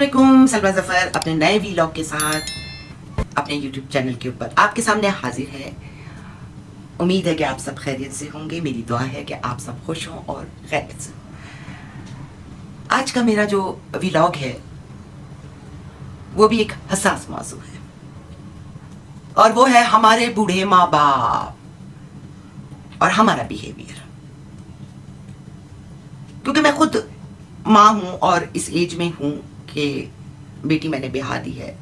अस्सलामुअलैकुम, सलमा ज़फ़र अपने नए वीलॉग के साथ अपने यूट्यूब चैनल के ऊपर आपके सामने हाजिर है। उम्मीद है कि आप सब खैरियत से होंगे। मेरी दुआ है कि आप सब खुश हों और खैरियत से हों। आज का मेरा जो वीलॉग है वो भी एक हसास मौजू है और वो है हमारे बूढ़े माँ बाप और हमारा बिहेवियर। क्योंकि मैं खुद माँ हूँ और इस एज में हूँ कि बेटी मैंने ब्याह दी है।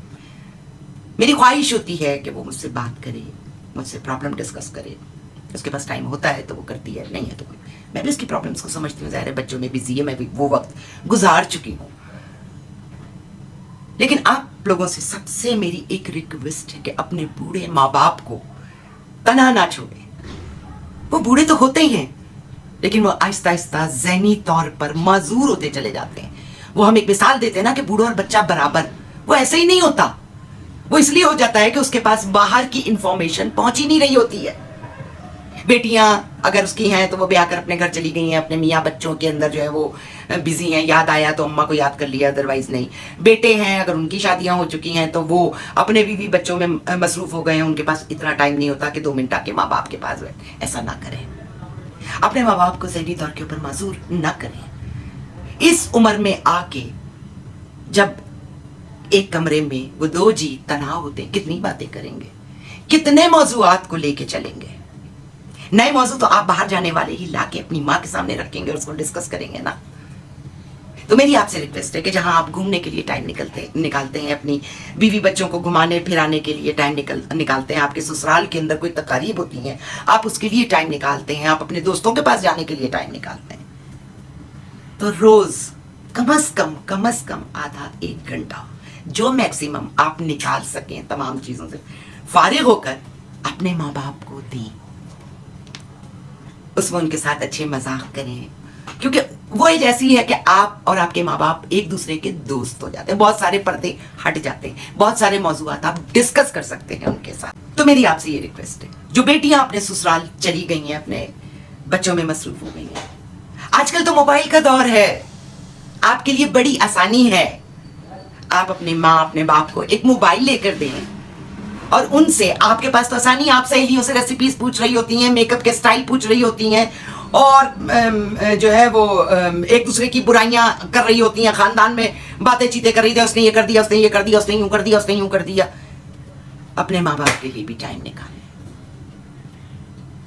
मेरी ख्वाहिश होती है कि वो मुझसे बात करे, मुझसे प्रॉब्लम डिस्कस करे। उसके पास टाइम होता है तो वो करती है, नहीं है तो मैं भी उसकी प्रॉब्लम्स को समझती हूँ। ज़ाहिर है बच्चों में बिजी है, मैं भी वो वक्त गुजार चुकी हूँ। लेकिन आप लोगों से सबसे मेरी एक रिक्वेस्ट है कि अपने बूढ़े माँ बाप को तन्हा ना छोड़ें। वो बूढ़े तो होते ही हैं लेकिन वो आहिस्ता आहिस्ता ज़हनी तौर पर माजूर होते चले जाते हैं। वो हम एक मिसाल देते हैं ना कि बूढ़ा और बच्चा बराबर, वो ऐसे ही नहीं होता। वो इसलिए हो जाता है कि उसके पास बाहर की इंफॉर्मेशन पहुंच ही नहीं रही होती है। बेटियां अगर उसकी हैं तो वो ब्याह कर अपने घर चली गई हैं, अपने मियाँ बच्चों के अंदर जो है वो बिजी हैं। याद आया तो अम्मा को याद कर लिया, अदरवाइज नहीं। बेटे हैं अगर उनकी शादियां हो चुकी हैं तो वो अपने बीवी बच्चों में मसरूफ हो गए हैं। उनके पास इतना टाइम नहीं होता कि 2 मिनट आके माँ बाप के पास बैठे। ऐसा ना करें, अपने माँ बाप को ज़हनी तौर के ऊपर माजूर ना करें। इस उम्र में आके जब एक कमरे में वो 2 जी तन्हा होते, कितनी बातें करेंगे, कितने मौजूआत को लेके चलेंगे। नए मौजू तो आप बाहर जाने वाले ही लाके अपनी माँ के सामने रखेंगे और उसको डिस्कस करेंगे ना। तो मेरी आपसे रिक्वेस्ट है कि जहां आप घूमने के लिए टाइम निकालते हैं, अपनी बीवी बच्चों को घुमाने फिराने के लिए टाइम निकालते हैं, आपके ससुराल के अंदर कोई तकारीब होती हैं आप उसके लिए टाइम निकालते हैं, आप अपने दोस्तों के पास जाने के लिए टाइम निकालते हैं, तो रोज कम अज कम आधा 1 घंटा जो मैक्सिमम आप निकाल सकें तमाम चीजों से फारिग होकर अपने माँ बाप को दें। उसमें उनके साथ अच्छे मजाक करें, क्योंकि वो एज ऐसी है कि आप और आपके माँ बाप एक दूसरे के दोस्त हो जाते हैं। बहुत सारे पर्दे हट जाते हैं, बहुत सारे मौजूआत आप डिस्कस कर सकते हैं उनके साथ। तो मेरी आपसे ये रिक्वेस्ट है, जो बेटियां अपने ससुराल चली गई हैं, अपने बच्चों में मसरूफ हो गई हैं, आजकल तो मोबाइल का दौर है, आपके लिए बड़ी आसानी है। आप अपनी माँ अपने बाप को एक मोबाइल लेकर दें और उनसे, आपके पास तो आसानी, आप सहेलियों से रेसिपीज पूछ रही होती हैं, मेकअप के स्टाइल पूछ रही होती हैं और जो है वो एक दूसरे की बुराइयां कर रही होती हैं, खानदान में बातें चीतें कर रही थी, उसने ये कर दिया, उसने ये कर दिया, उसने यूं कर दिया, उसने यूं कर दिया। अपने माँ बाप के लिए भी टाइम निकालें,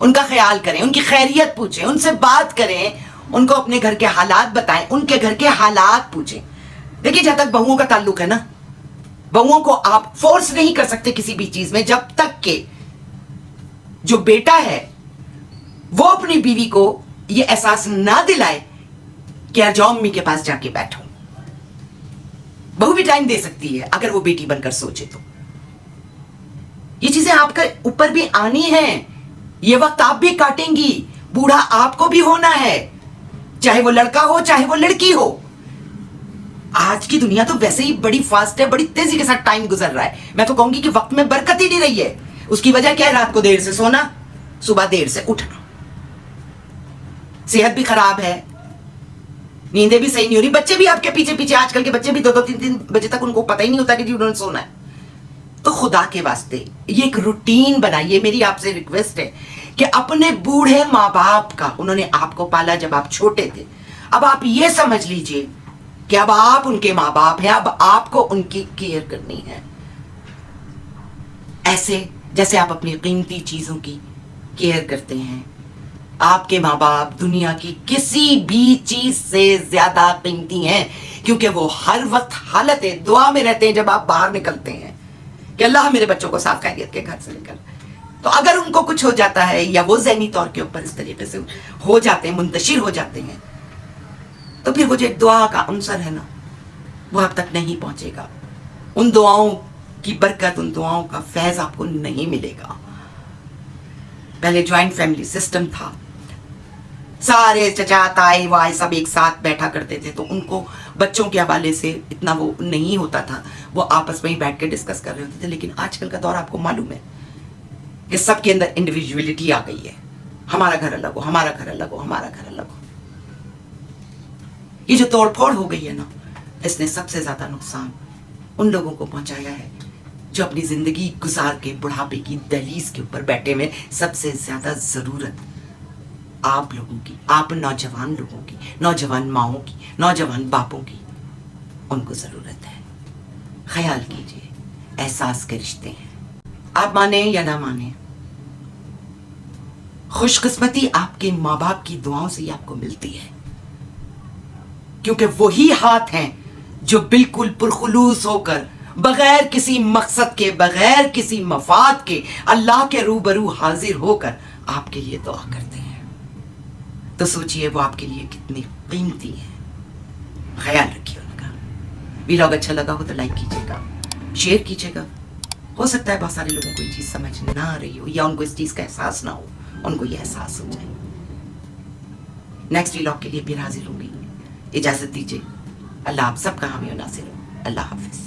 उनका ख्याल करें, उनकी खैरियत पूछें, उनसे बात करें, उनको अपने घर के हालात बताएं, उनके घर के हालात पूछें। देखिए, जब तक बहुओं का ताल्लुक है ना, बहुओं को आप फोर्स नहीं कर सकते किसी भी चीज में, जब तक के जो बेटा है वो अपनी बीवी को ये एहसास ना दिलाए कि यार जाओ अम्मी के पास जाके बैठो। बहू भी टाइम दे सकती है अगर वो बेटी बनकर सोचे तो। ये चीजें आपके ऊपर भी आनी है, ये वक्त आप भी काटेंगी, बूढ़ा आपको भी होना है, चाहे वो लड़का हो चाहे वो लड़की हो। आज की दुनिया तो वैसे ही बड़ी फास्ट है, बड़ी तेजी के साथ टाइम गुजर रहा है। मैं तो कहूंगी कि वक्त में बरकत ही नहीं रही है। उसकी वजह क्या है? रात को देर से सोना, सुबह देर से उठना, सेहत भी खराब है, नींदें भी सही नहीं हो रही, बच्चे भी आपके पीछे पीछे, आजकल के बच्चे भी 2-3 बजे तक उनको पता ही नहीं होता कि जी उन्होंने सोना है। तो खुदा के वास्ते ये एक रूटीन बनाइए। मेरी आपसे रिक्वेस्ट है कि अपने बूढ़े माँ बाप का, उन्होंने आपको पाला जब आप छोटे थे, अब आप ये समझ लीजिए कि अब आप उनके माँ बाप हैं, अब आपको उनकी केयर करनी है, ऐसे जैसे आप अपनी कीमती चीजों की केयर करते हैं। आपके माँ बाप दुनिया की किसी भी चीज से ज्यादा कीमती हैं, क्योंकि वो हर वक्त हालत दुआ में रहते हैं जब आप बाहर निकलते हैं कि अल्लाह मेरे बच्चों को साफ खैरियत के घर से निकल। तो अगर उनको कुछ हो जाता है या वो ज़हनी तौर के ऊपर इस तरीके से हो जाते हैं, मुंतशिर हो जाते हैं, तो फिर वो जो दुआ का अंसर है ना, वो आप तक नहीं पहुंचेगा। उन दुआओं की बरकत, उन दुआओं का फैज आपको नहीं मिलेगा। पहले ज्वाइंट फैमिली सिस्टम था, सारे चचा ताए वाए सब एक साथ बैठा करते थे, तो उनको बच्चों के हवाले से इतना वो नहीं होता था, वो आपस में ही बैठ के डिस्कस कर रहे होते थे। लेकिन आजकल का दौर आपको मालूम है कि सबके अंदर इंडिविजुअलिटी आ गई है। हमारा घर अलग हो, हमारा घर अलग हो, हमारा घर अलग हो। ये जो तोड़ फोड़ हो गई है ना, इसने सबसे ज्यादा नुकसान उन लोगों को पहुंचाया है जो अपनी जिंदगी गुजार के बुढ़ापे की दहलीज के ऊपर बैठे हुए। सबसे ज्यादा जरूरत आप लोगों की, आप नौजवान लोगों की, नौजवान माओं की, नौजवान बापों की, उनको जरूरत है। ख्याल कीजिए, एहसास के रिश्ते हैं, आप माने या ना माने। खुशकिस्मती आपके माँ बाप की दुआओं से ही आपको मिलती है, क्योंकि वही हाथ हैं जो बिल्कुल पुरखुलूस होकर, बगैर किसी मकसद के, बगैर किसी मफाद के, अल्लाह के रूबरू हाजिर होकर आपके लिए दुआ करते हैं। तो सोचिए वो आपके लिए कितनी कीमती है। ख्याल रखिए उनका। वीलॉग अच्छा लगा हो तो लाइक कीजिएगा, शेयर कीजिएगा। हो सकता है बहुत सारे लोगों को ये चीज़ समझ ना आ रही हो, या उनको इस चीज़ का एहसास ना हो, उनको ये एहसास हो जाए। नेक्स्ट वीलॉग के लिए फिर हाजिर होंगी। इजाज़त दीजिए। अल्लाह आप सबका हामी और नासिर हो। अल्लाह हाफिज़।